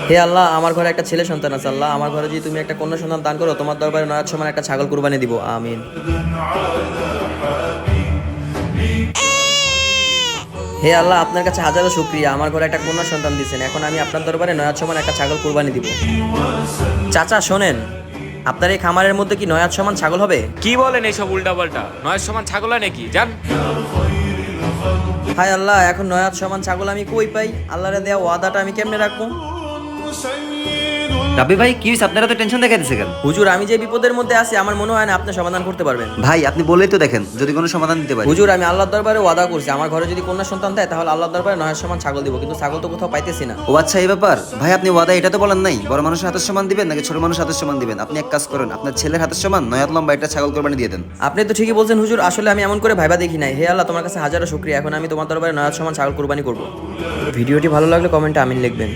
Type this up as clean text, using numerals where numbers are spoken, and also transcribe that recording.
হে আল্লাহ, আমার ঘরে একটা ছেলে সন্তান আছে। আল্লাহ, আমার ঘরে যদি তুমি একটা কন্যা সন্তান দান করো, তোমার দরবারে নয়াত সমান একটা ছাগল কুরবানি দিব। আমিন। হে আল্লাহ, আপনার কাছে হাজারো শুকরিয়া, আমার ঘরে একটা কন্যা সন্তান দিয়েছেন। এখন আমি আপনার দরবারে নয়াত সমান একটা ছাগল কুরবানি দিব। চাচা শোনেন, আপনার এই খামারের মধ্যে কি নয়াত সমান ছাগল হবে? কি বলেন এইসব উল্টাপাল্টা? নয়ের সমান ছাগল হয় নাকি? জান। হায় আল্লাহ, এখন নয়াত সমান ছাগল আমি কই পাই? আল্লাহরে দেয়া ওয়াদাটা আমি কেমনে রাখবো? রাব্বি ভাই কি হয়েছে? আপনারা তো টেনশন দেখাইতেছে কেন? হুজুর, আমি যে বিপদের মধ্যে আছি আমার মনে হয় না আপনি সমাধান করতে পারবেন। ভাই আপনি বলেই তো দেখেন, যদি কোনো সমাধান দিতে পারি। হুজুর, আমি আল্লাহর দরবারে ওয়াদা করছি, আমার ঘরে যদি কন্যা সন্তান দেয় তাহলে আল্লাহর দরবারে নয়াত সমান ছাগল দিব, কিন্তু ছাগল তো কোথাও পাইতেছি না। ও আচ্ছা, এই ব্যাপার। ভাই আপনি ওয়াদা এটা তো বলেন নাই, বড় মানুষের হাতের সমান দিবেন নাকি ছোট মানুষের হাতের সমান দিবেন? আপনি এক কাজ করেন, আপনার ছেলের হাতের সমান নয়াত লম্বা একটা ছাগল কোরবানি দিয়ে দেন। আপনি তো ঠিকই বলছেন হুজুর, আসলে আমি এমন করে ভাইবা দেখি নাই। হে আল্লাহ, তোমার কাছে হাজারো শুকরিয়া, এখন আমি তোমার দরবারে নয়াত সমান ছাগল কুরবানি করব। ভিডিওটি ভালো লাগলে কমেন্টে আমিন লিখবেন।